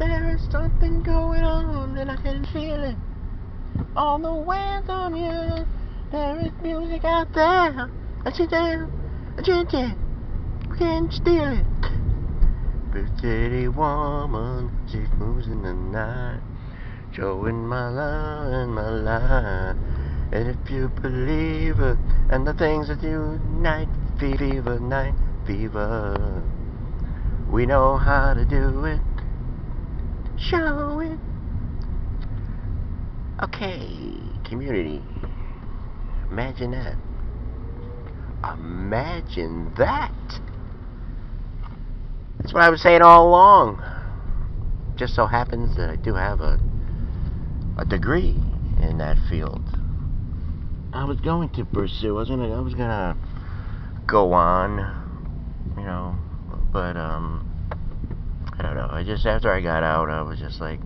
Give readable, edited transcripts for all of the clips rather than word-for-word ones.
There is something going on and I can feel it. All the winds of music. There is music out there. I sit down, I chant it. We can't steal it. Pretty woman, she moves in the night, showing my love and my light. And if you believe it, and the things that you night fever, we know how to do it. Show it. Okay, community. Imagine that. Imagine that. That's what I was saying all along. Just so happens that I do have a degree in that field. I was going to pursue. I was gonna go on, you know, but I don't know. I just after I got out, I was just like,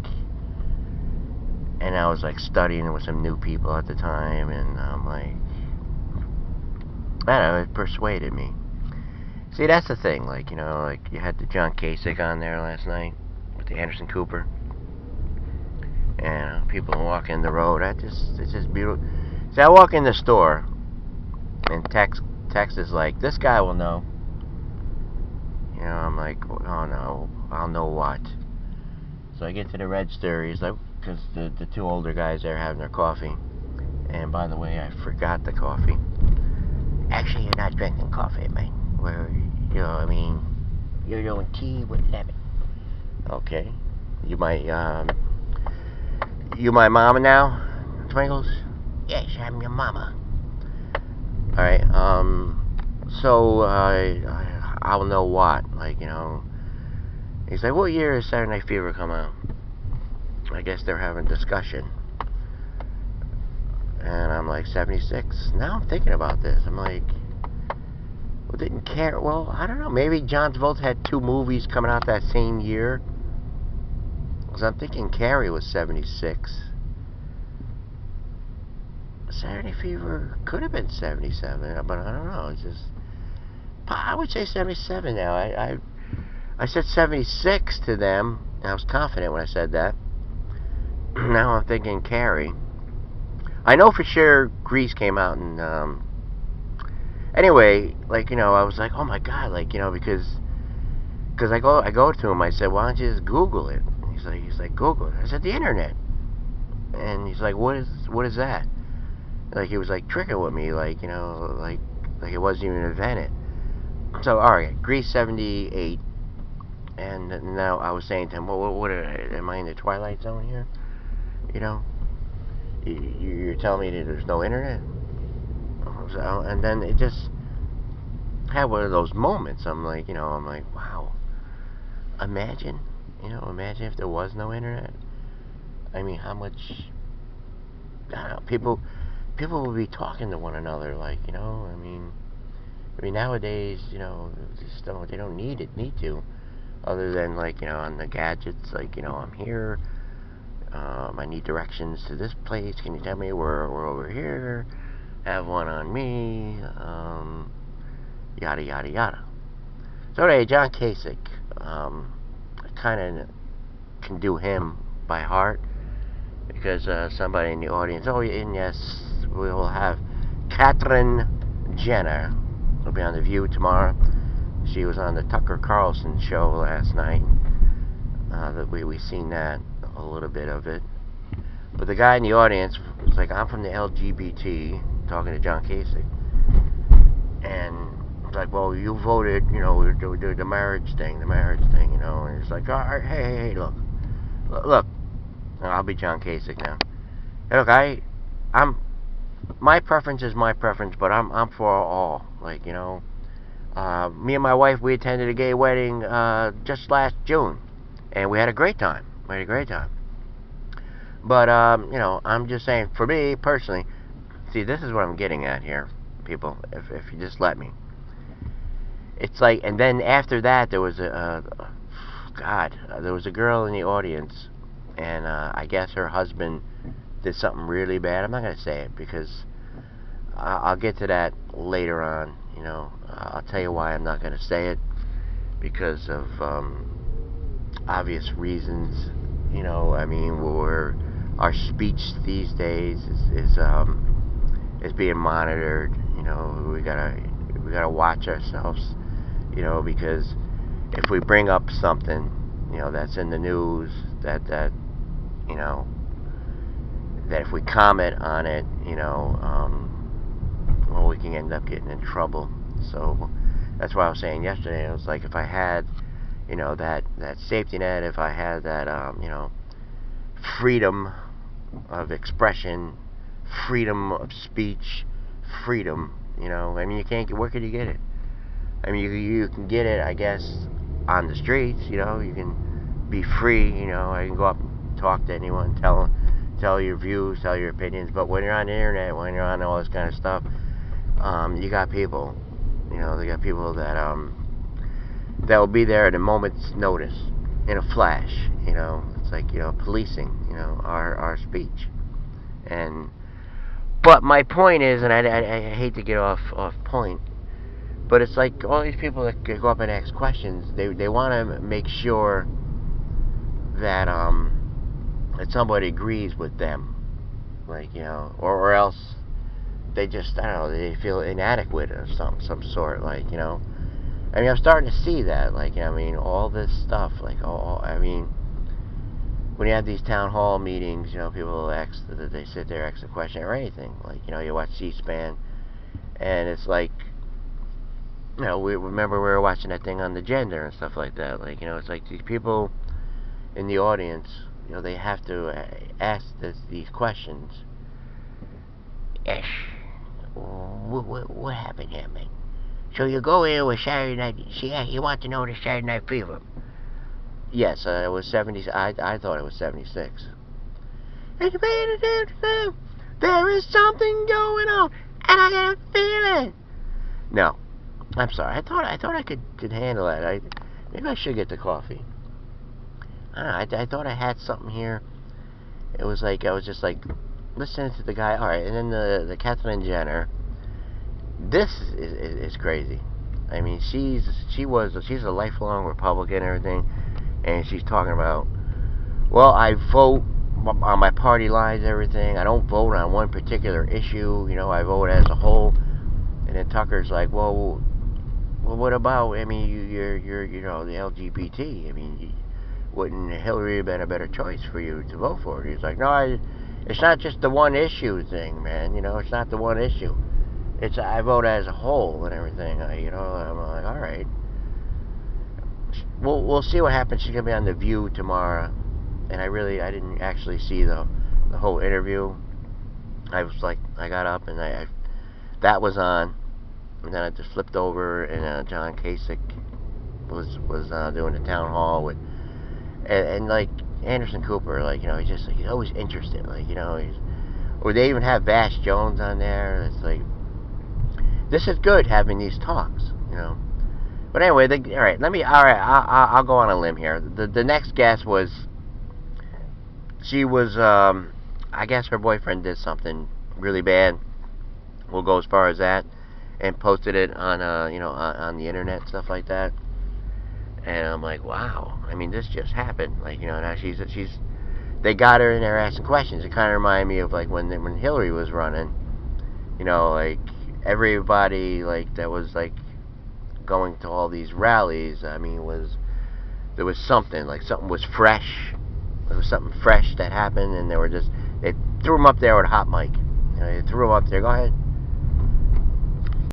and I was like studying with some new people at the time, and I'm like, I don't know. It persuaded me. See, that's the thing, like, you know, like, you had the John Kasich on there last night with the Anderson Cooper, and people walking the road, it's just beautiful. See, I walk in the store, and text is like, this guy will know, you know, I'm like, oh no, I'll know what. So I get to the register, he's like, because the two older guys there having their coffee, and by the way, I forgot the coffee. Actually, you're not drinking coffee, mate. Where, you know, I mean, you're doing tea with lemon. Okay. You my mama now, Twinkles? Yes, I'm your mama. Alright, so, I'll know what, like, you know. He's like, what year did Saturday Night Fever come out? I guess they're having discussion. And I'm like, 76. Now I'm thinking about this. I'm like, well, didn't care. Well, I don't know. Maybe John Travolta had 2 movies coming out that same year. Because I'm thinking Carrie was 76. Saturday Night Fever could have been 77, but I don't know. It's just, I would say 77 now. I said 76 to them, and I was confident when I said that. Now I'm thinking Carrie. I know for sure Grease came out in, anyway, like, you know, I was like, oh my god, like, you know, because I go to him, I said, why don't you just Google it? He's like, Google it. I said, the internet. And he's like, what is that? Like, he was like tricking with me, like, you know, like it wasn't even invented. So, alright, Grease 78, and now I was saying to him, well, what am I in the Twilight Zone here? You know? You're telling me that there's no internet? So, and then it just had one of those moments. I'm like, wow. Imagine if there was no internet. I mean, how much, I don't know, people would be talking to one another, like, you know, I mean nowadays, you know, they don't need to, other than, like, you know, on the gadgets, like, you know, I'm here, I need directions to this place, can you tell me we're over here, have one on me, yada yada yada. So anyway, John Kasich, I kind of can do him by heart, because somebody in the audience, and yes, we will have Catherine Jenner, will be on The View tomorrow. She was on the Tucker Carlson show last night. That we seen that, a little bit of it. But the guy in the audience was like, I'm from the LGBT, talking to John Kasich. And it's like, well, you voted, you know, the marriage thing, you know. And it's like, all right, hey, look. I'll be John Kasich now. Hey, look, my preference is my preference, but I'm for all. Like, you know, me and my wife, we attended a gay wedding just last June, and we had a great time. But you know, I'm just saying, for me personally, see, this is what I'm getting at here, people. If you just let me, it's like, and then after that, there was there was a girl in the audience, and I guess her husband did something really bad. I'm not gonna say it because I'll get to that later on. You know, I'll tell you why I'm not gonna say it, because of obvious reasons. You know, I mean, our speech these days is being monitored. You know, we gotta watch ourselves. You know, because if we bring up something, you know, that's in the news, that you know, that if we comment on it, you know, well, we can end up getting in trouble. So that's why I was saying yesterday. It was like if I had, you know, that safety net, if I had that, you know, freedom of expression, freedom of speech, freedom. You know, I mean, you can't get. Where could you get it? I mean, you can get it, I guess, on the streets. You know, you can be free. You know, I can go up and talk to anyone, tell your views, tell your opinions. But when you're on the internet, when you're on all this kind of stuff, you got people. You know, they got people that will be there at a moment's notice, in a flash. You know, it's like, you know, policing. You know, our speech. And but my point is, and I hate to get off point, but it's like all these people that go up and ask questions, they want to make sure that that somebody agrees with them, like, you know, or else they just, I don't know, they feel inadequate of some sort, like, you know. I mean, I'm starting to see that, like, you know, I mean, all this stuff, like, I mean, when you have these town hall meetings, you know, people ask, they sit there, ask a question or anything, like, you know, you watch C-SPAN, and it's like, you know, we remember we were watching that thing on the gender and stuff like that, like, you know, it's like these people in the audience, you know, they have to ask these questions. Ish. What happened here, man? So you go in with Saturday Night. See, you want to know the Saturday Night Fever? Yes, it was 70. I thought it was 76. There is something going on, and I got a feeling. No, I'm sorry. I thought I could handle that. Maybe I should get the coffee. I don't know. I thought I had something here. It was like I was just like listening to the guy. All right, and then the Caitlyn Jenner. This is crazy. I mean, she's a lifelong Republican and everything, and she's talking about, well, I vote on my party lines, everything. I don't vote on one particular issue. You know, I vote as a whole. And then Tucker's like, well, what about? I mean, you're you know, the LGBT. I mean, wouldn't Hillary have been a better choice for you to vote for? He's like, no, it's not just the one issue thing, man. You know, it's not the one issue. It's I vote as a whole and everything. You know, I'm like, all right. We'll see what happens. She's gonna be on The View tomorrow, and I didn't actually see the whole interview. I was like, I got up and that was on, and then I just flipped over, and John Kasich was doing the town hall with, and like Anderson Cooper, like, you know, he's always interested, like, you know, or they even have Vash Jones on there. It's like, this is good having these talks, you know. But anyway, all right, I'll go on a limb here. The next guest was, she was, I guess her boyfriend did something really bad. We'll go as far as that, and posted it on, you know, on the internet and stuff like that. And I'm like, wow. I mean, this just happened. Like, you know, now they got her in there asking questions. It kind of reminded me of like when Hillary was running. You know, like everybody like that was like going to all these rallies. I mean, there was something was fresh. There was something fresh that happened, and they threw him up there with a hot mic. You know, they threw him up there. Go ahead.